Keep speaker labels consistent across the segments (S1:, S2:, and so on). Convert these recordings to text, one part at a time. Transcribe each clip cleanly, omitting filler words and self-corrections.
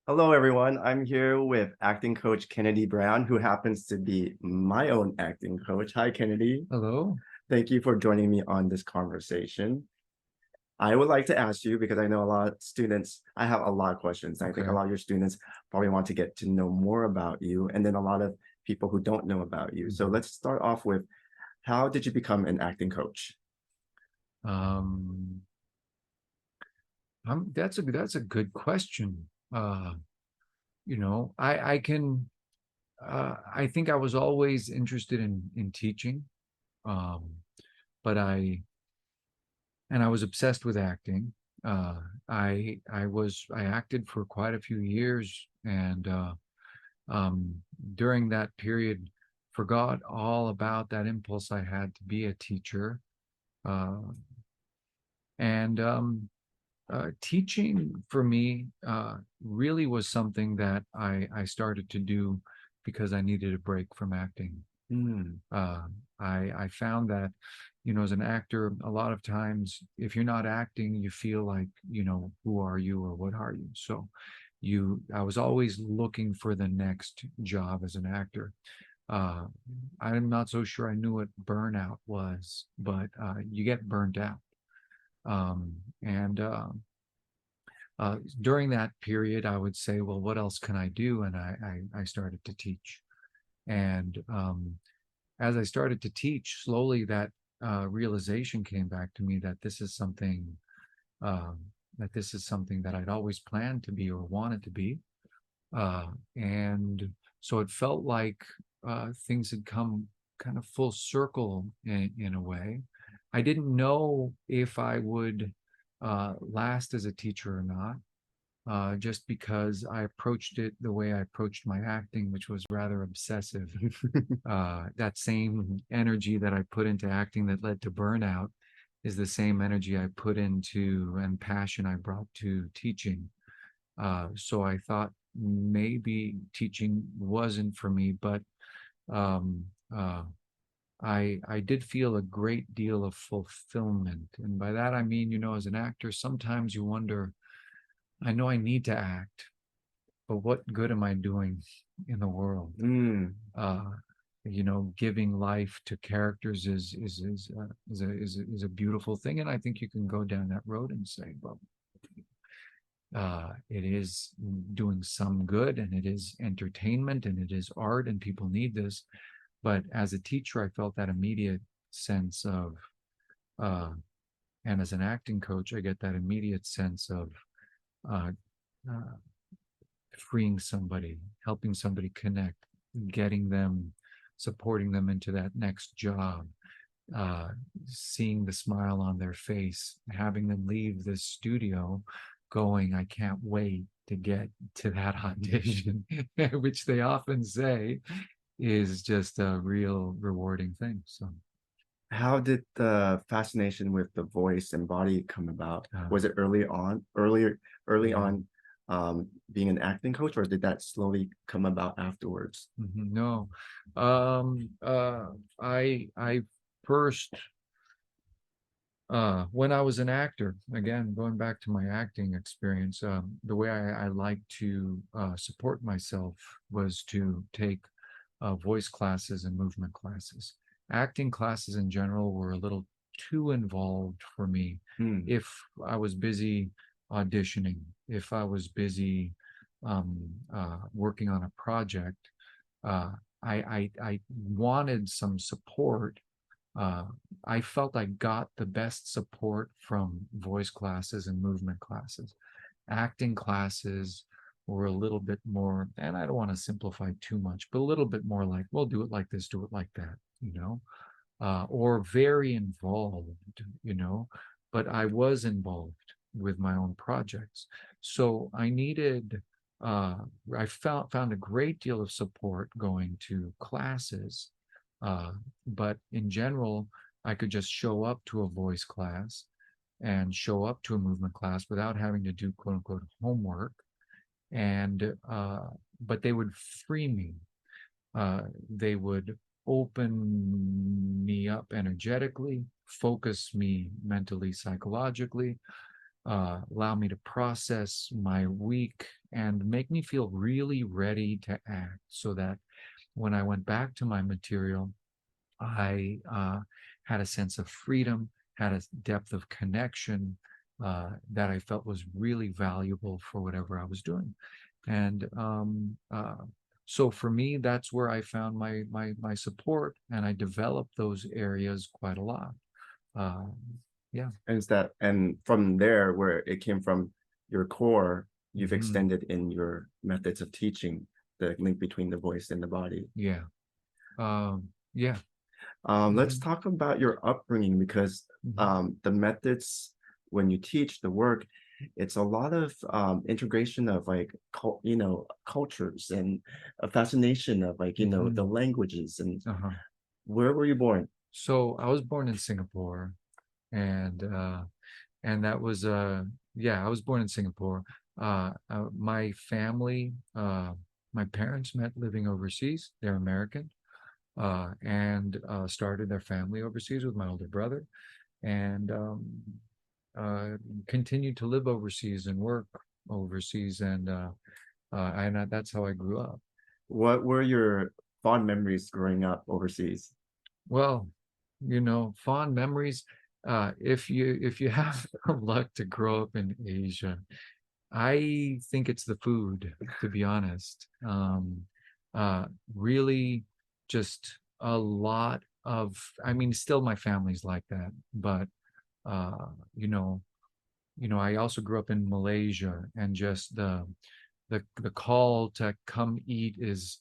S1: Hello, everyone. I'm here with acting coach Kennedy Brown, who happens to be my own acting coach. Hi, Kennedy.
S2: Hello.
S1: Thank you for joining me on this conversation. I would like to ask you, because I know a lot of students, I have a lot of questions. I think a
S2: Okay.
S1: lot of your students probably want to get to know more about you, and then a lot of people who don't know about you. So
S2: Mhm.
S1: let's start off with, how did you become an acting coach?
S2: Um, that's a good question. I think I was always interested in teaching. Um, but I was obsessed with acting. Uh, I acted for quite a few years, and um, during that period, forgot all about that impulse I had to be a teacher. Uh, and Teaching for me really was something that I started to do because I needed a break from acting.
S1: Hmm.
S2: Uh, I found that, as an actor, a lot of times if you're not acting, you feel like, who are you or what are you? So I was always looking for the next job as an actor. Uh, I'm not so sure I knew what burnout was, but you get burnt out. And During that period, I would say, well, what else can I do? And I started to teach. And As I started to teach, slowly that realization came back to me that um, this is something that I'd always planned to be or wanted to be. And so it felt like things had come kind of full circle in a way. I didn't know if I would last as a teacher or not, just because I approached it the way I approached my acting, which was rather obsessive. That same energy that I put into acting that led to burnout is the same energy I put into and passion I brought to teaching. So I thought maybe teaching wasn't for me, but um, uh, I did feel a great deal of fulfillment, and by that I mean, as an actor, sometimes you wonder, I know I need to act, but what good am I doing in the world?
S1: Hmm.
S2: Uh, Giving life to characters is a beautiful thing, and I think you can go down that road and say, well, it is doing some good, and it is entertainment, and it is art, and people need this. But as a teacher, I felt that immediate sense of, uh, and as an acting coach, I get that immediate sense of uh, uh, freeing somebody, helping somebody connect, getting them, supporting them into that next job, uh, seeing the smile on their face, having them leave this studio going, I can't wait to get to that audition, which they often say is just a real rewarding thing. So,
S1: How did the fascination with the voice and body come about?
S2: uh,
S1: Was it early
S2: yeah.
S1: on, being an acting coach, or did that slowly come about afterwards?
S2: No. Um, uh, I first when I was an actor, again, going back to my acting experience, the way I like to support myself was to take voice classes and movement classes. Acting classes in general were a little too involved for me.
S1: Hmm.
S2: If I was busy auditioning, if I was busy working on a project, uh, I wanted some support. uh, I felt I got the best support from voice classes and movement classes. Acting classes were a little bit more, and I don't want to simplify too much, but a little bit more like, well, do it like this, do it like that, or very involved, you know, but I was involved with my own projects. So I needed, uh, I found a great deal of support going to classes. Uh, but in general, I could just show up to a voice class and show up to a movement class without having to do quote unquote homework. And, but they would free me. They would open me up energetically, focus me mentally, psychologically, allow me to process my week and make me feel really ready to act, so that when I went back to my material, I had a sense of freedom, had a depth of connection that I felt was really valuable for whatever I was doing. And so for me, that's where I found my support, and I developed those areas quite a lot. Uh, yeah.
S1: And is that, and from there, where it came from your core, you've
S2: Mhm.
S1: extended in your methods of teaching the link between the voice and the body.
S2: Yeah. Yeah.
S1: Let's
S2: Mhm.
S1: talk about your upbringing, because
S2: Mhm.
S1: the methods, when you teach the work, it's a lot of integration of like cultures, and a fascination of like the
S2: Mhm.
S1: languages. And
S2: Uh-huh.
S1: where were you born?
S2: So I was born in Singapore, and that was yeah, I was born in Singapore. My family, my parents met living overseas. They're American, and started their family overseas with my older brother, and uh, continued to live overseas and work overseas, and that's how I grew up.
S1: What were your fond memories growing up overseas?
S2: Well, fond memories. If you have the luck to grow up in Asia, I think it's the food, to be honest. Uh, Really, just a lot of. I mean, still my family's like that, but uh, you know, I also grew up in Malaysia, and just the call to come eat is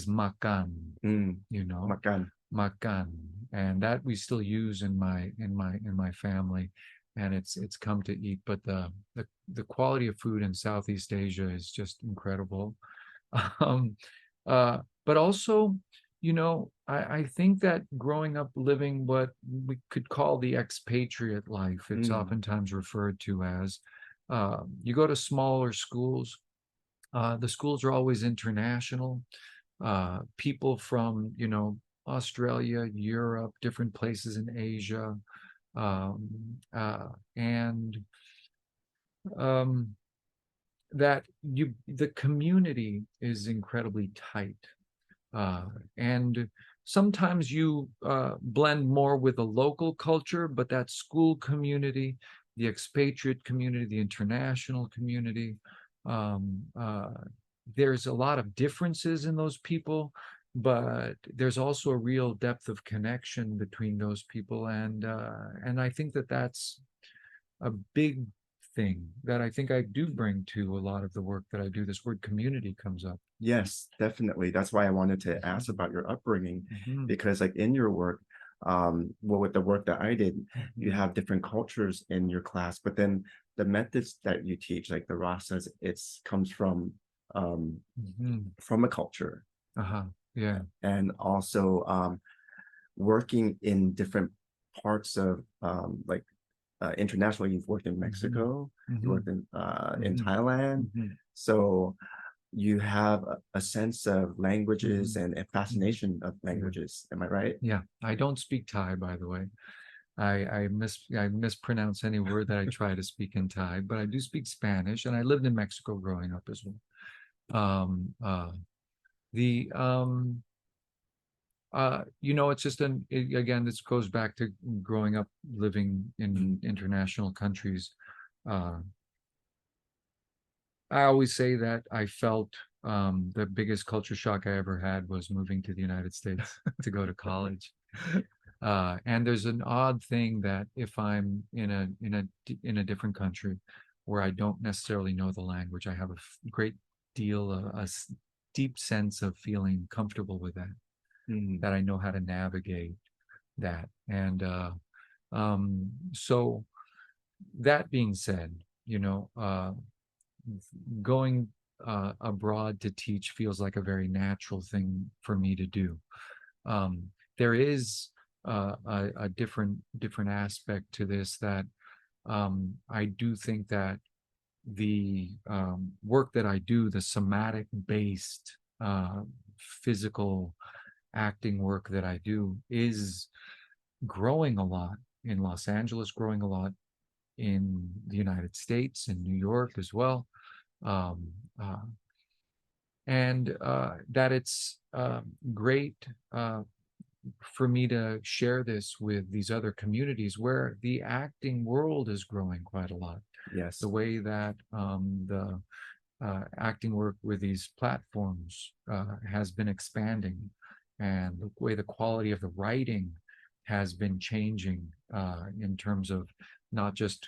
S2: makan,
S1: Mm,
S2: you know,
S1: makan.
S2: makan, and that we still use in my family, and it's come to eat. But the quality of food in Southeast Asia is just incredible. um but also, I think that growing up living what we could call the expatriate life, it's
S1: Mm,
S2: oftentimes referred to as, you go to smaller schools. The schools are always international. People from, Australia, Europe, different places in Asia, um, and um, the community is incredibly tight, uh, and sometimes you blend more with the local culture, but that school community, the expatriate community, the international community, um, uh, there's a lot of differences in those people, but there's also a real depth of connection between those people, and I think that that's a big thing that I think I do bring to a lot of the work that I do. This word community comes up.
S1: yes, definitely. That's why I wanted to ask
S2: Mhm.
S1: about your upbringing,
S2: Mhm.
S1: because like in your work, well, with the work that I did, you
S2: Mhm.
S1: have different cultures in your class, but then the methods that you teach, like the rasas, it's comes um
S2: Mhm.
S1: from a culture.
S2: Uh-huh. Yeah.
S1: And also working in different parts of like internationally. You've worked in
S2: Mhm.
S1: Mexico, you worked
S2: Mhm.
S1: in
S2: Mhm.
S1: Thailand,
S2: Mhm.
S1: so you have a sense of languages
S2: Mhm.
S1: and a
S2: Mhm.
S1: fascination of
S2: Yeah.
S1: languages. Am I right?
S2: Yeah. I don't speak Thai, by the way. I mispronounce any word that I try to speak in Thai, but I do speak Spanish, and I lived in Mexico growing up as well. Um, uh, the it's just again, this goes back to growing up living in international countries. Uh, I always say that I felt the biggest culture shock I ever had was moving to the United States to go to college. And there's an odd thing that if I'm in a different country where I don't necessarily know the language, I have a great deal, deep sense of feeling comfortable with that,
S1: Mm,
S2: that I know how to navigate that. And so that being said, going abroad to teach feels like a very natural thing for me to do. Um, there is a different aspect to this, that I do think that the work that I do, the somatic based physical acting work that I do, is growing a lot in Los Angeles, growing a lot in the United States, in New York as well. Um, uh, and that it's great for me to share this with these other communities where the acting world is growing quite a lot. The
S1: Yes.
S2: way that the acting work with these platforms has been expanding, and the way the quality of the writing has been changing in terms of not just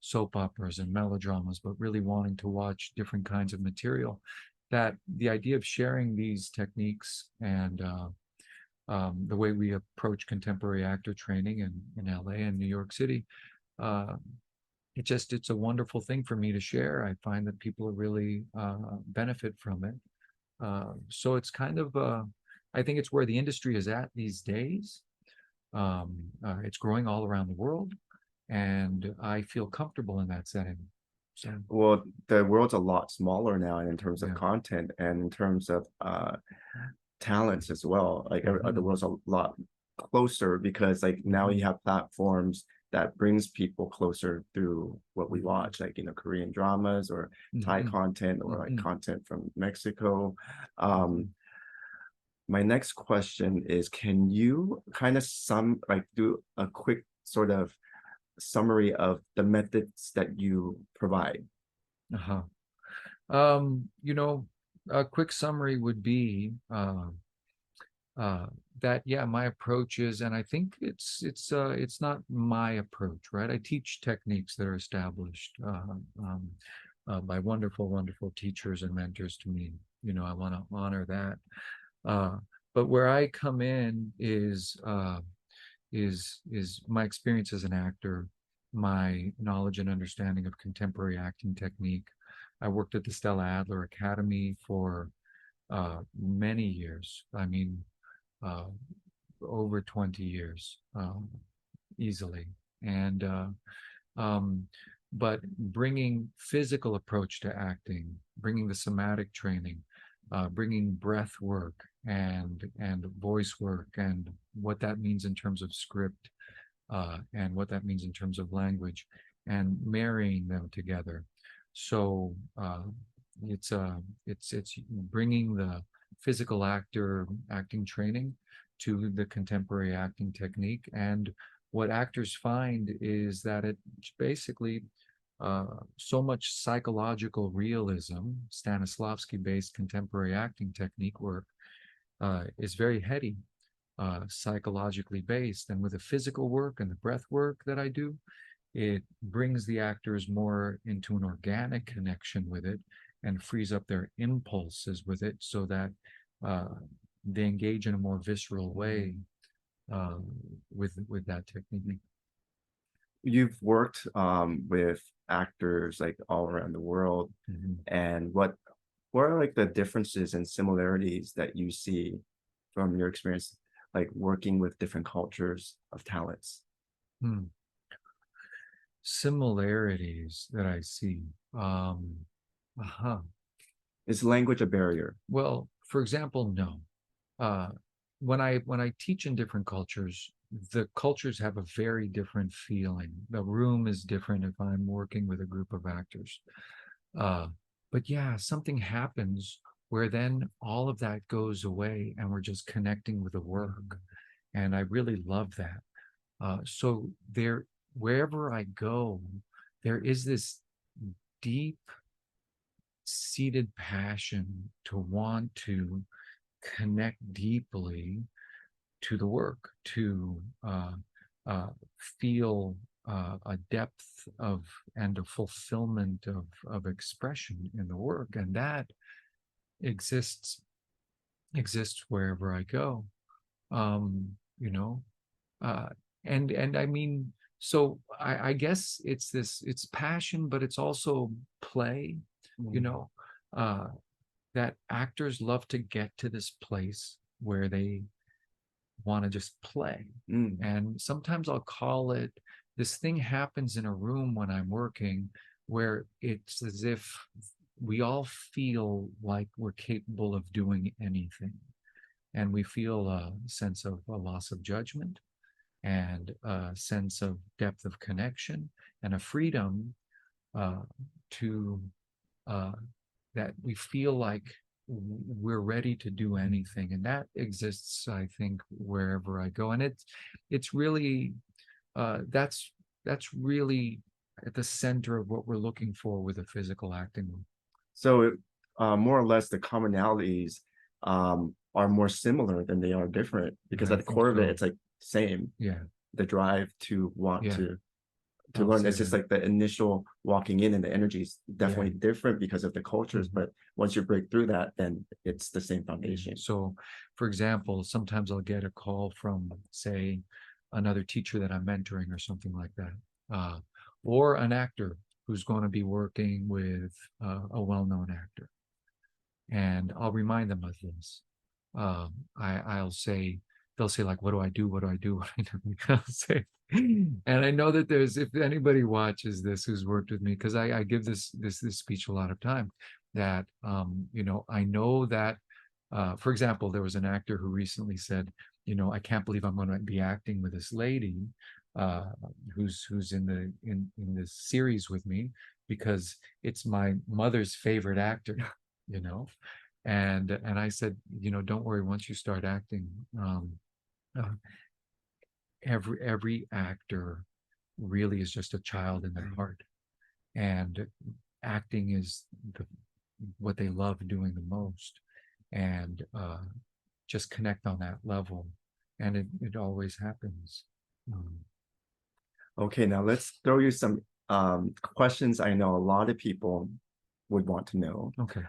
S2: soap operas and melodramas, but really wanting to watch different kinds of material. That the idea of sharing these techniques and the way we approach contemporary actor training in LA and New York City, uh, it's a wonderful thing for me to share. I find that people really benefit from it. So it's kind of, I think it's where the industry is at these days. It's growing all around the world, and I feel comfortable in that setting. So,
S1: Well, the world's a lot smaller now in terms of
S2: yeah.
S1: content and in terms of talents as well. Like the
S2: Mhm.
S1: world's a lot closer because like now you
S2: Mhm.
S1: have platforms that brings people closer through what we
S2: Mhm.
S1: watch, like Korean dramas or Thai
S2: Mhm.
S1: content or like
S2: Mhm.
S1: content from Mexico. Um,
S2: Mhm.
S1: my next question is, can you kind of do a quick sort of summary of the methods that you provide?
S2: Uh-huh. Um, you know, a quick summary would be uh, that yeah, my approach is, and I think it's not my approach, right? I teach techniques that are established by wonderful teachers and mentors to me. I want to honor that. Uh, but where I come in is my experience as an actor, my knowledge and understanding of contemporary acting technique. I worked at the Stella Adler Academy for many years. I mean, uh, over 20 years, easily. And um, but bringing physical approach to acting, bringing the somatic training, bringing breath work and voice work, and what that means in terms of script, and what that means in terms of language, and marrying them together. So it's it's bringing the physical actor acting training to the contemporary acting technique. And what actors find is that it's basically so much psychological realism, Stanislavski-based contemporary acting technique work, is very heady, psychologically based. And with the physical work and the breath work that I do, it brings the actors more into an organic connection with it and frees up their impulses with it so that uh, they engage in a more visceral way uh, with that technique.
S1: You've worked with actors like all around the world,
S2: Mhm.
S1: and what are like the differences and similarities that you see from your experience, like working with different cultures of talents?
S2: Hmm. Similarities that I see. Uh-huh.
S1: Is language a barrier?
S2: Well, for example, no. Uh, when I teach in different cultures, the cultures have a very different feeling. The room is different if I'm working with a group of actors. Uh, but yeah, something happens where then all of that goes away and we're just connecting with the work. And I really love that. So there, wherever I go, there is this deep seated passion to want to connect deeply to the work, to uh, feel a depth of and a fulfillment of expression in the work, and that exists wherever I go. Um, you know, uh, and I mean, so I guess it's passion, but it's also play. You
S1: Mm.
S2: know, uh, that actors love to get to this place where they want to just play.
S1: Mm.
S2: And sometimes I'll call it, this thing happens in a room when I'm working where it's as if we all feel like we're capable of doing anything. And we feel a sense of a loss of judgment. and a sense of depth of connection and a freedom uh, to uh, that we feel like we're ready to do anything, and that exists, I think, wherever I go. And it's really that's really at the center of what we're looking for with a physical acting.
S1: So more or less the commonalities are more similar than they are different, because
S2: I
S1: at the
S2: think
S1: core of it,
S2: so.
S1: it's like same.
S2: Yeah,
S1: The drive to want
S2: yeah,
S1: to
S2: I'll
S1: learn.
S2: say
S1: It's just
S2: that.
S1: like the initial walking in, and the energy is
S2: Yeah.
S1: definitely different because of the cultures.
S2: Mhm.
S1: But once you break through that, then it's the same
S2: Yeah.
S1: foundation.
S2: So, for example, sometimes I'll get a call from, say, another teacher that I'm mentoring or something like that, uh, or an actor who's going to be working with a well-known actor, and I'll remind them of this. I'll say, they'll say like, "What do I do? What do I do? What do I do?" I'll say, and I know that there's, if anybody watches this who's worked with me, because I give this speech a lot of time, that I know that, for example, there was an actor who recently said, I can't believe I'm going to be acting with this lady, uh, who's in this series with me, because it's my mother's favorite actor, you know. And I said, don't worry, once you start acting, uh, every actor really is just a child in their heart, and acting is what they love doing the most, and just connect on that level, and it always happens. um,
S1: Okay, now let's throw you some questions I know a lot of people would want to know.
S2: okay.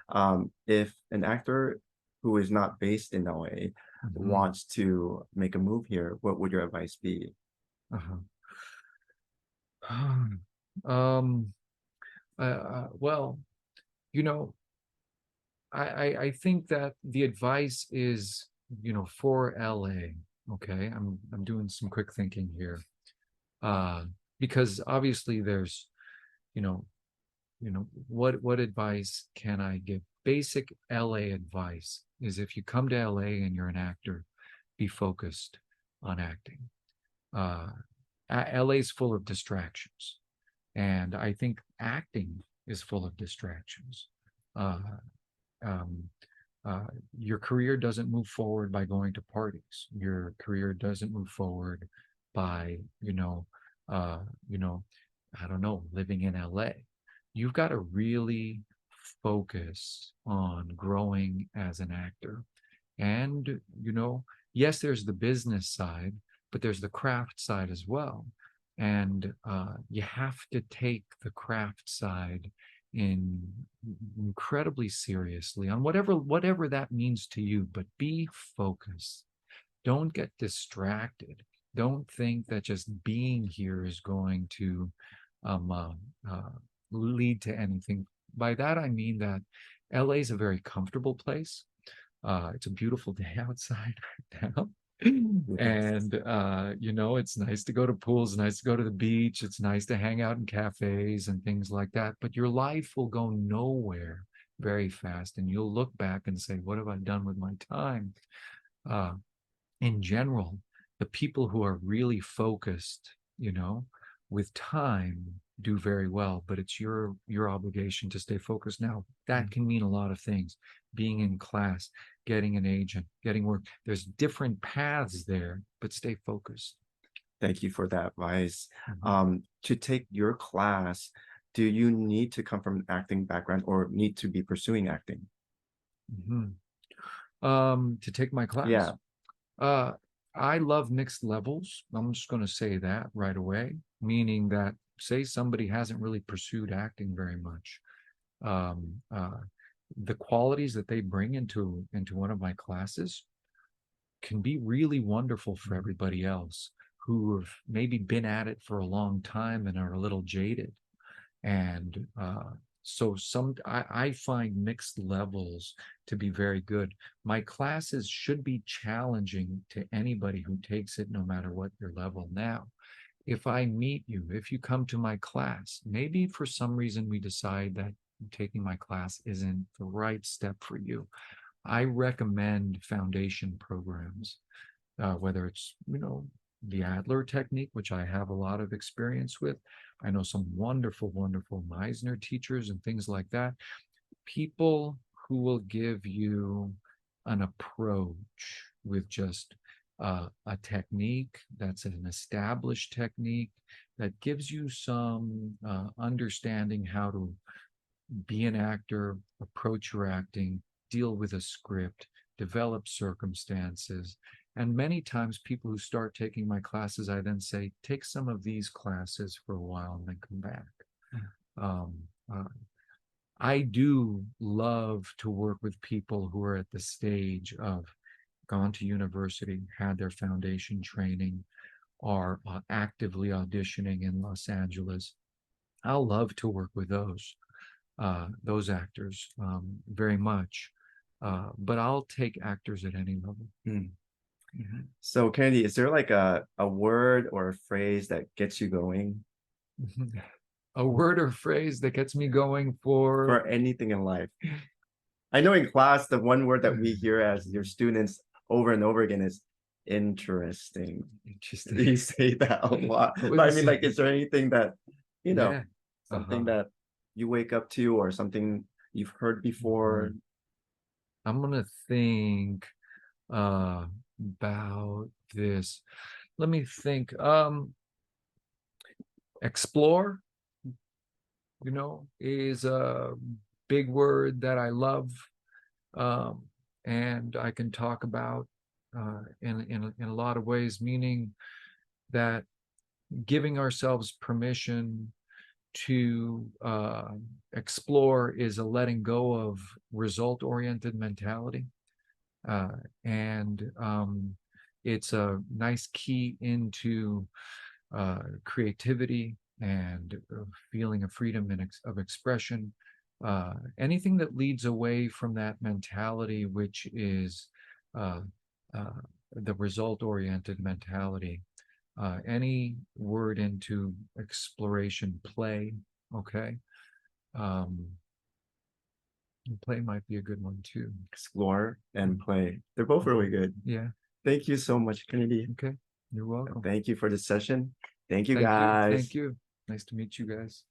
S1: If an actor who is not based in LA
S2: Mhm.
S1: wants to make a move here, what would your advice be?
S2: Uh-huh. um well, you know I think that the advice is, for LA. Okay, I'm doing some quick thinking here, uh, because obviously there's, you know, what advice can I give? Basic LA advice is, if you come to LA and you're an actor, be focused on acting. Uh, LA's full of distractions, and I think acting is full of distractions. Uh, um, uh, your career doesn't move forward by going to parties. Your career doesn't move forward by, uh, you know, I don't know, living in LA. You've got to really focus on growing as an actor. And, yes, there's the business side, but there's the craft side as well. And you have to take the craft side in incredibly seriously, on whatever that means to you, but be focused. Don't get distracted. Don't think that just being here is going to um, uh, uh, lead to anything. By that I mean that LA is a very comfortable place. It's a beautiful day outside right now.
S1: Yes.
S2: And it's nice to go to pools, nice to go to the beach, it's nice to hang out in cafes and things like that. But your life will go nowhere very fast, and you'll look back and say, what have I done with my time? Uh, in general, the people who are really focused, with time, do very well, but it's your obligation to stay focused. Now, that can mean a lot of things: being in class, getting an agent, getting work. There's different paths there, but stay focused.
S1: Thank you for that advice.
S2: Mhm.
S1: To take your class, do you need to come from an acting background or need to be pursuing acting?
S2: Mhm. To take my class,
S1: Yeah.
S2: uh, I love mixed levels. I'm just going to say that right away, meaning that, say somebody hasn't really pursued acting very much, um, uh, the qualities that they bring into one of my classes can be really wonderful for everybody else who have maybe been at it for a long time and are a little jaded. And so I find mixed levels to be very good. My classes should be challenging to anybody who takes it, no matter what your level. Now, if I meet you, if you come to my class, maybe for some reason we decide that taking my class isn't the right step for you, I recommend foundation programs, whether it's, the Adler technique, which I have a lot of experience with. I know some wonderful, wonderful Meisner teachers and things like that. People who will give you an approach with just a technique that's an established technique that gives you some understanding how to be an actor, approach your acting, deal with a script, develop circumstances. And many times people who start taking my classes, I then say, take some of these classes for a while and then come back. Um, uh, I do love to work with people who are at the stage of gone to university, had their foundation training, are actively auditioning in Los Angeles. I'll love to work with those actors very much. But I'll take actors at any level.
S1: Hmm.
S2: Mhm.
S1: So Kennedy, is there like a word or a phrase that gets you going
S2: A word or phrase that gets me going for
S1: for anything in life? I know in class, the one word that we hear as your students over and over again is interesting.
S2: interesting.
S1: You say that a lot.
S2: I
S1: But I
S2: wouldn't
S1: mean,
S2: say-
S1: like, is there anything that, you know,
S2: yeah.
S1: something
S2: Uh-huh.
S1: that you wake up to or something you've heard before?
S2: I'm gonna think about this. Let me think. Explore, is a big word that I love, um, and I can talk about in a lot of ways, meaning that giving ourselves permission to explore is a letting go of result-oriented mentality. And it's a nice key into creativity and feeling of freedom and of expression. Anything that leads away from that mentality, which is uh, uh, the result-oriented mentality. Any word into exploration, play, okay? Um, Play might be a good one too.
S1: Explore and play. They're both really good.
S2: Yeah.
S1: Thank you so much, Kennedy.
S2: Okay. You're welcome.
S1: Thank you for the session. Thank you,
S2: Thank you.
S1: guys.
S2: Thank you. Nice to meet you guys.